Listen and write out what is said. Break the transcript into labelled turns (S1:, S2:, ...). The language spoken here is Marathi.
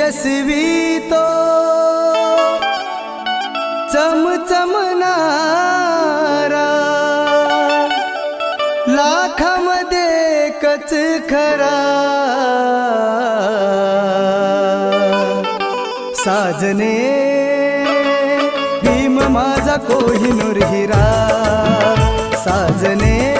S1: तेजस्वी तो चमचमणारा लाखामध्ये एकच खरा साजने भीम माझा कोहिनूर हिरा साजने